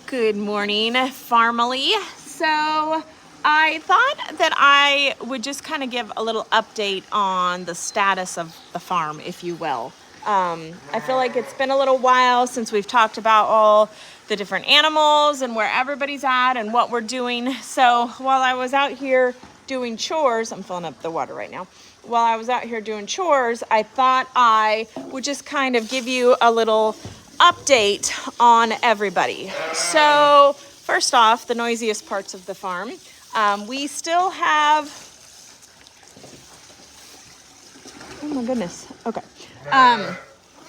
Good morning, Farmily. So I thought that I would just kind of give a little update on the status of the farm, if you will. I feel like it's been a little while since we've talked about all the different animals and where everybody's at and what we're doing. So while I was out here doing chores, I'm filling up the water right now. While I was out here doing chores, I thought I would just kind of give you a little update on everybody. So first off, the noisiest parts of the farm. We still have, oh my goodness, okay.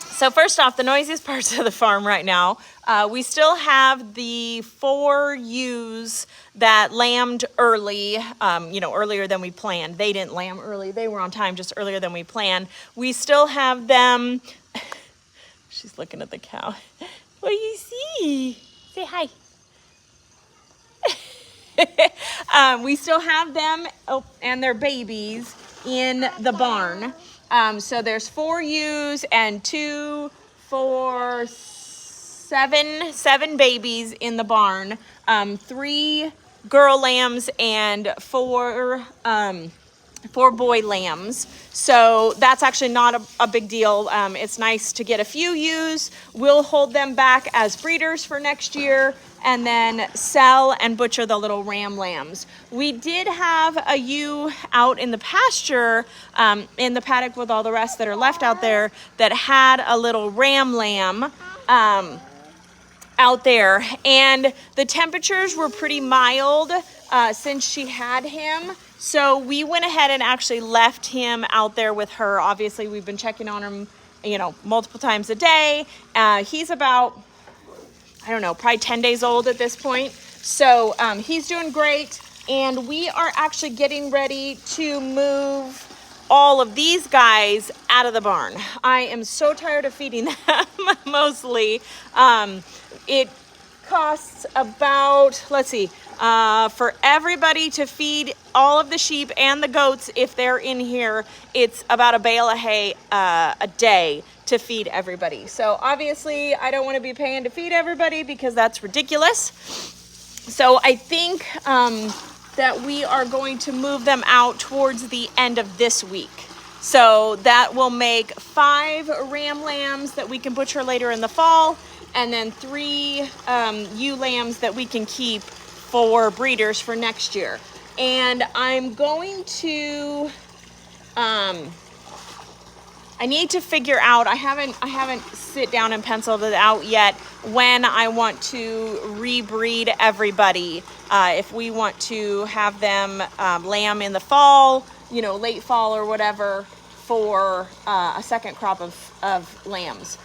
So first off, the noisiest parts of the farm right now, we still have the 4 ewes that lambed early, earlier than we planned. They didn't lamb early. They were on time just earlier than we planned. We still have them. She's looking at the cow. What do you see? Say hi. We still have them and their babies in the barn. So there's 4 ewes and 2, 4, 7 babies in the barn. 3 girl lambs and 4 boy lambs. So that's actually not a big deal. It's nice to get a few ewes. We'll hold them back as breeders for next year and then sell and butcher the little ram lambs. We did have a ewe out in the pasture, in the paddock with all the rest that are left out there, that had a little ram lamb out there, and the temperatures were pretty mild since she had him. So we went ahead and actually left him out there with her. Obviously, we've been checking on him, multiple times a day. He's about, I don't know, probably 10 days old at this point. So he's doing great. And we are actually getting ready to move all of these guys out of the barn. I am so tired of feeding them, mostly. It costs about, let's see, for everybody to feed all of the sheep and the goats, if they're in here, it's about a bale of hay a day to feed everybody. So obviously I don't want to be paying to feed everybody because that's ridiculous. So I think that we are going to move them out towards the end of this week. So that will make 5 ram lambs that we can butcher later in the fall, and then 3 ewe lambs that we can keep for breeders for next year. And I'm going to, I need to figure out, I haven't sit down and penciled it out yet when I want to rebreed everybody. If we want to have them lamb in the fall, late fall or whatever, for a second crop of lambs.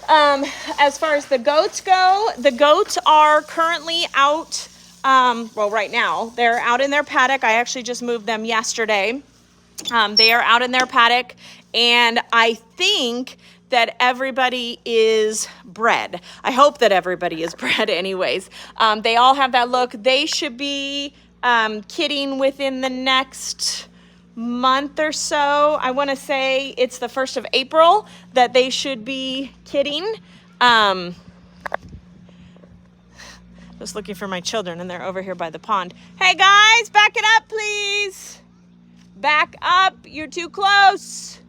As far as the goats go, the goats are currently out, right now, they're out in their paddock. I actually just moved them yesterday. They are out in their paddock, and I think that everybody is bred. I hope that everybody is bred anyways. They all have that look. They should be kidding within the next month or so. I want to say it's the 1st of April that they should be kidding. Just looking for my children, and they're over here by the pond. Hey guys, back it up, please. Back up, you're too close.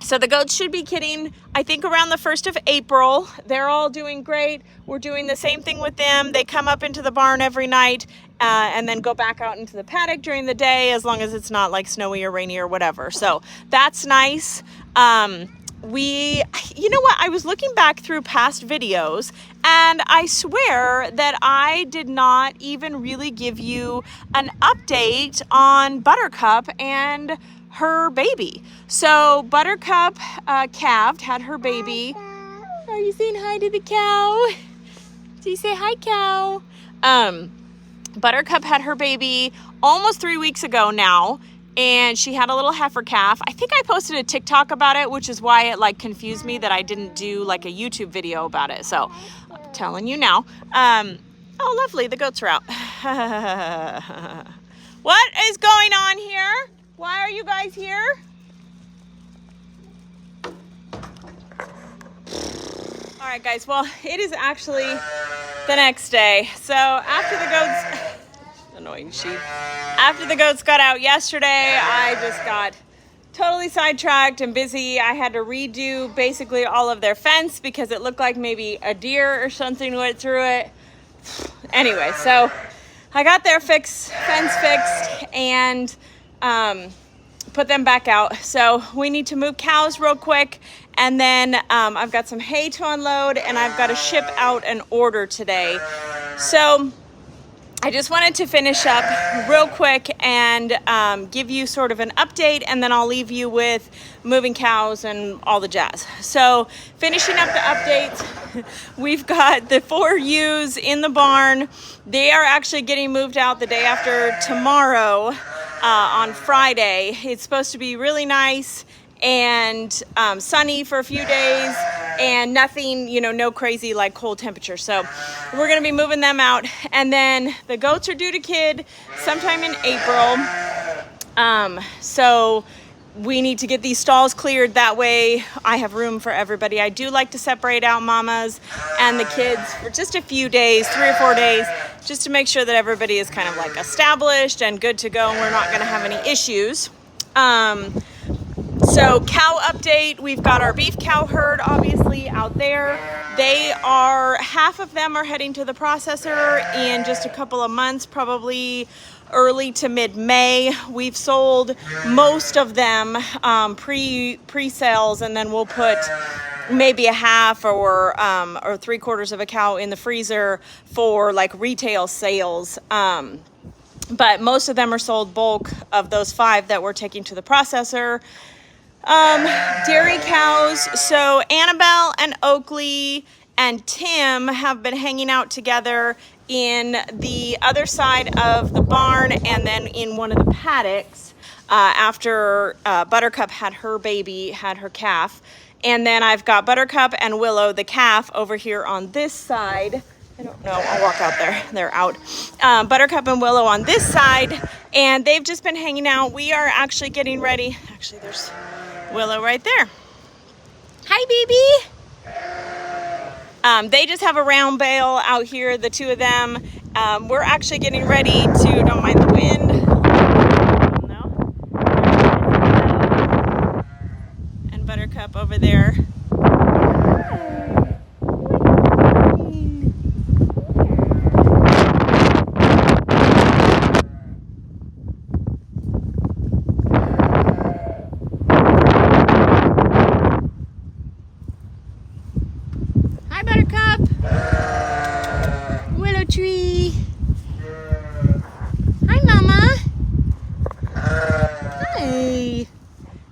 So the goats should be kidding, I think, around the 1st of April. They're all doing great. We're doing the same thing with them. They come up into the barn every night and then go back out into the paddock during the day, as long as it's not like snowy or rainy or whatever. So that's nice. You know what? I was looking back through past videos, and I swear that I did not even really give you an update on Buttercup and her baby. So Buttercup calved, had her baby. Are you saying hi to the cow? Do you say hi, cow? Buttercup had her baby almost 3 weeks ago now, and she had a little heifer calf. I think I posted a TikTok about it, which is why it confused me that I didn't do a YouTube video about it. So I'm telling you now. Oh, lovely, the goats are out. What is going on here? Why are you guys here? All right, guys, well, it is actually the next day. So after the goats, annoying sheep, after the goats got out yesterday, I just got totally sidetracked and busy. I had to redo basically all of their fence because it looked like maybe a deer or something went through it. Anyway, so I got their fence fixed and put them back out. So we need to move cows real quick, and then I've got some hay to unload, and I've got to ship out an order today. So I just wanted to finish up real quick and give you sort of an update, and then I'll leave you with moving cows and all the jazz. So finishing up the updates, we've got the 4 ewes in the barn. They are actually getting moved out the day after tomorrow on Friday. It's supposed to be really nice and sunny for a few days and nothing, no crazy like cold temperature. So we're going to be moving them out, and then the goats are due to kid sometime in April. So we need to get these stalls cleared. That way I have room for everybody. I do like to separate out mamas and the kids for just a few days, 3 or 4 days, just to make sure that everybody is kind of like established and good to go and we're not going to have any issues. So cow update, we've got our beef cow herd obviously out there. Half of them are heading to the processor in just a couple of months, probably early to mid-May. We've sold most of them pre-sales, and then we'll put maybe a half or 3/4 of a cow in the freezer for like retail sales. But most of them are sold bulk of those 5 that we're taking to the processor. Dairy cows, so Annabelle and Oakley and Tim have been hanging out together in the other side of the barn and then in one of the paddocks after Buttercup had her calf. And then I've got Buttercup and Willow, the calf, over here on this side. I don't know, I'll walk out there, they're out. Buttercup and Willow on this side, and they've just been hanging out. We are actually getting ready. Actually, there's Willow right there. Hi, baby. They just have a round bale out here, the 2 of them. We're actually getting ready to, don't mind the wind. No. And Buttercup over there.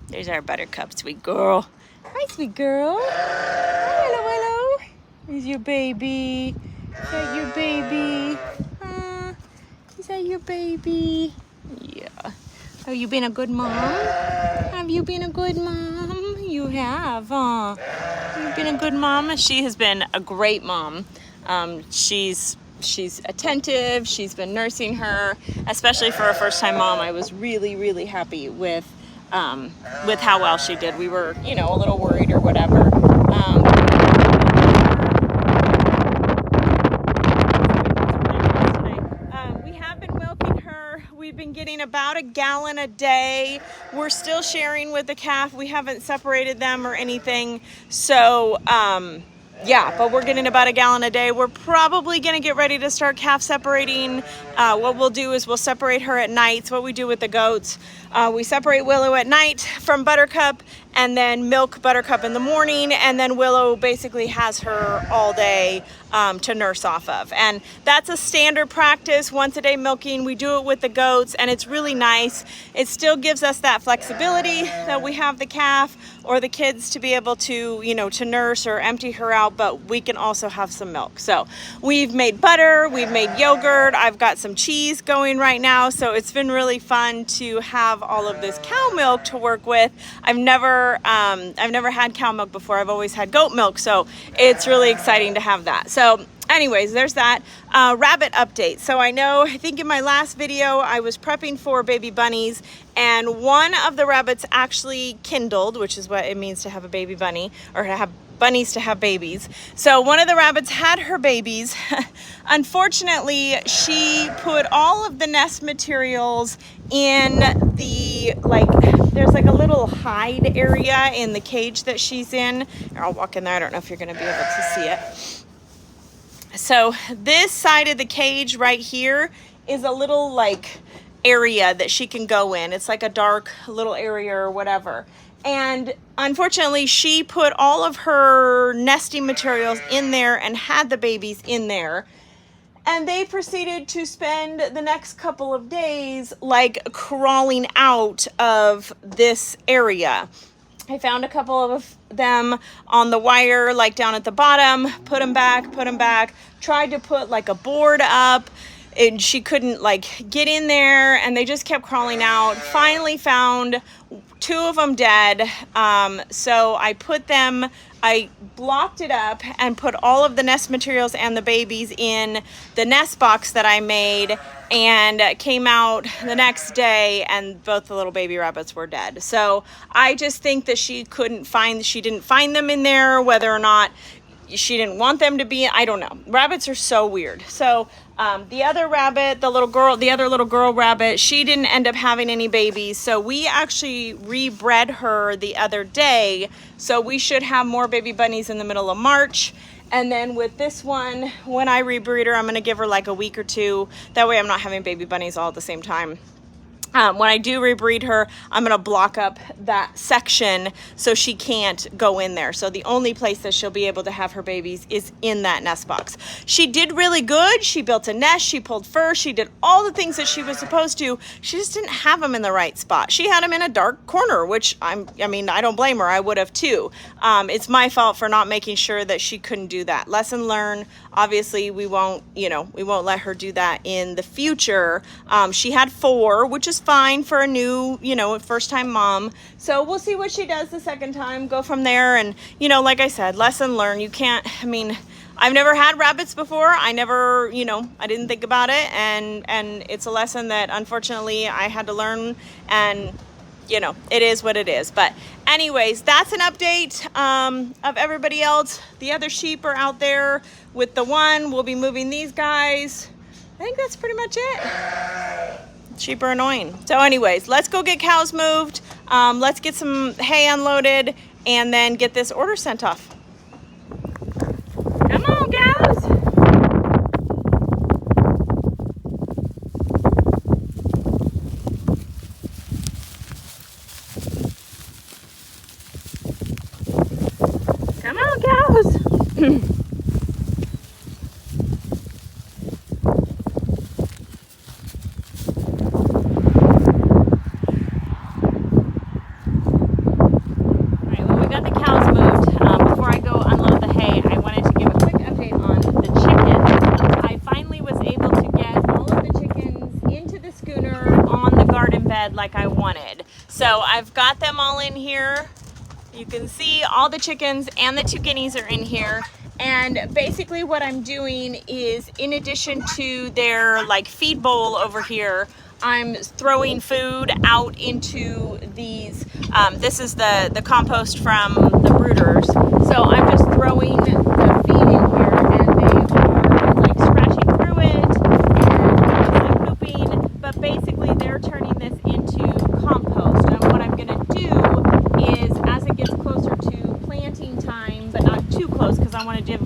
There's our Buttercup, sweet girl. Hi, sweet girl. Hi, Willow. Is your baby? Is that your baby? Is that your baby? Yeah. Have you been a good mom? Have you been a good mom? You have, huh? You've been a good mom. She has been a great mom. She's attentive. She's been nursing her, especially for a first-time mom. I was really, really happy with how well she did. We were, a little worried or whatever. We have been milking her. We've been getting about a gallon a day. We're still sharing with the calf. We haven't separated them or anything. So, yeah, but we're getting about a gallon a day. We're probably going to get ready to start calf separating. What we'll do is we'll separate her at night. It's what we do with the goats. We separate Willow at night from Buttercup and then milk Buttercup in the morning. And then Willow basically has her all day to nurse off of. And that's a standard practice, once a day milking. We do it with the goats and it's really nice. It still gives us that flexibility that we have the calf or the kids to be able to, to nurse or empty her out, but we can also have some milk. So we've made butter, we've made yogurt, I've got some cheese going right now. So it's been really fun to have all of this cow milk to work with. I've never had cow milk before. I've always had goat milk. So it's really exciting to have that. So anyways, there's that. Rabbit update. So I think in my last video, I was prepping for baby bunnies and one of the rabbits actually kindled, which is what it means to have a baby bunny or to have bunnies to have babies. So one of the rabbits had her babies. Unfortunately, she put all of the nest materials in the, like, there's like a little hide area in the cage that she's in. Here, I'll walk in there. I don't know if you're going to be able to see it. So this side of the cage right here is a little like area that she can go in. It's like a dark little area or whatever. And unfortunately, she put all of her nesting materials in there and had the babies in there. And they proceeded to spend the next couple of days like crawling out of this area. I found a couple of them on the wire, like down at the bottom, put them back, tried to put like a board up, and she couldn't like get in there, and they just kept crawling out. Finally found 2 of them dead. So I blocked it up and put all of the nest materials and the babies in the nest box that I made, and came out the next day and both the little baby rabbits were dead. So I just think that she didn't find them in there, whether or not she didn't want them to be. I don't know. Rabbits are so weird. So the other rabbit, the other little girl rabbit, she didn't end up having any babies. So we actually rebred her the other day. So we should have more baby bunnies in the middle of March. And then with this one, when I rebreed her, I'm going to give her like a week or 2. That way I'm not having baby bunnies all at the same time. When I do rebreed her, I'm going to block up that section so she can't go in there. So the only place that she'll be able to have her babies is in that nest box. She did really good. She built a nest. She pulled fur. She did all the things that she was supposed to. She just didn't have them in the right spot. She had them in a dark corner, which I don't blame her. I would have too. It's my fault for not making sure that she couldn't do that. Lesson learned. Obviously, we won't let her do that in the future. She had 4, which is fine for a new, first time mom. So we'll see what she does the second time, go from there. And, like I said, lesson learned. I've never had rabbits before. I didn't think about it. And it's a lesson that unfortunately I had to learn, and it is what it is. But anyways, that's an update of everybody else. The other sheep are out there with the one. We'll be moving these guys. I think that's pretty much it. Sheep are annoying. So anyways, let's go get cows moved. Let's get some hay unloaded and then get this order sent off. Come on, cows. Come on, cows. Like I wanted. So I've got them all in here. You can see all the chickens and the 2 guineas are in here. And basically what I'm doing is, in addition to their like feed bowl over here, I'm throwing food out into these. This is the compost from the brooders. So I'm just throwing the feed in here, and they are like scratching through it and like pooping. But basically they're turning this into compost. And what I'm gonna do is, as it gets closer to planting time, but not too close because I want to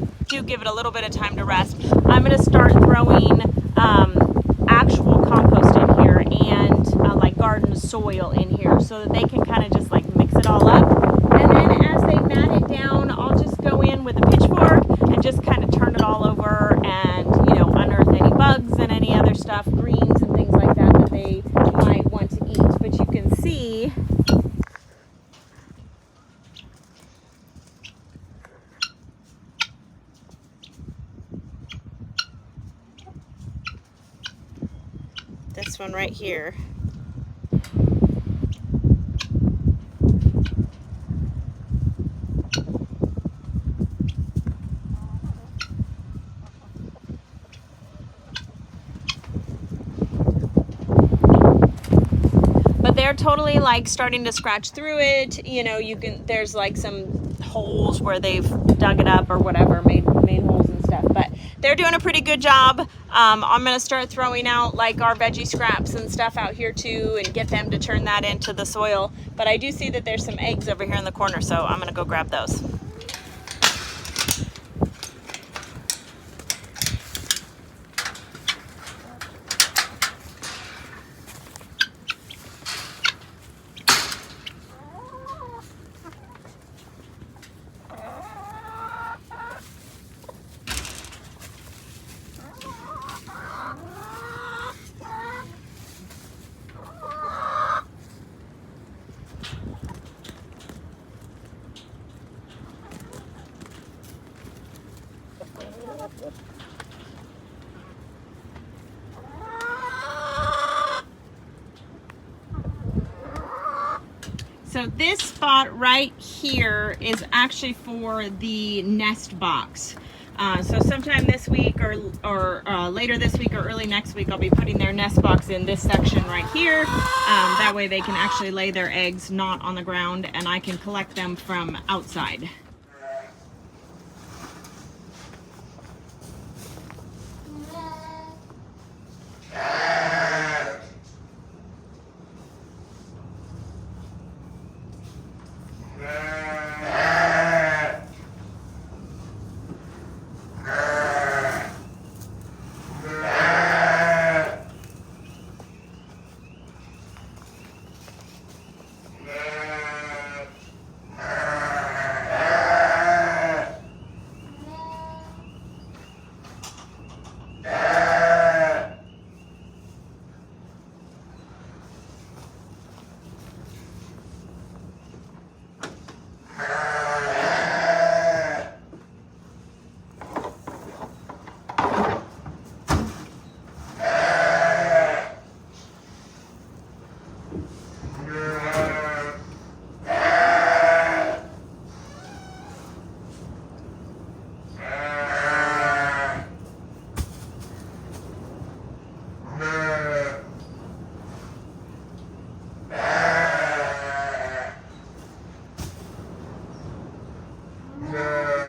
give it a little bit of time to rest, I'm gonna start throwing actual compost in here and like garden soil in here, so that they can kind of just like mix it all up. And then as they mat it down, I'll just go in with a pitchfork and just kind of turn it all over and unearth any bugs and any other stuff, greens and things like that that they might want to eat. But you can see this one right here. But they're totally like starting to scratch through it. There's like some holes where they've dug it up or whatever, made holes and stuff. But they're doing a pretty good job. I'm gonna start throwing out like our veggie scraps and stuff out here too, and get them to turn that into the soil. But I do see that there's some eggs over here in the corner, so I'm gonna go grab those. So this spot right here is actually for the nest box. So sometime this week or later this week or early next week, I'll be putting their nest box in this section right here. That way they can actually lay their eggs not on the ground, and I can collect them from outside.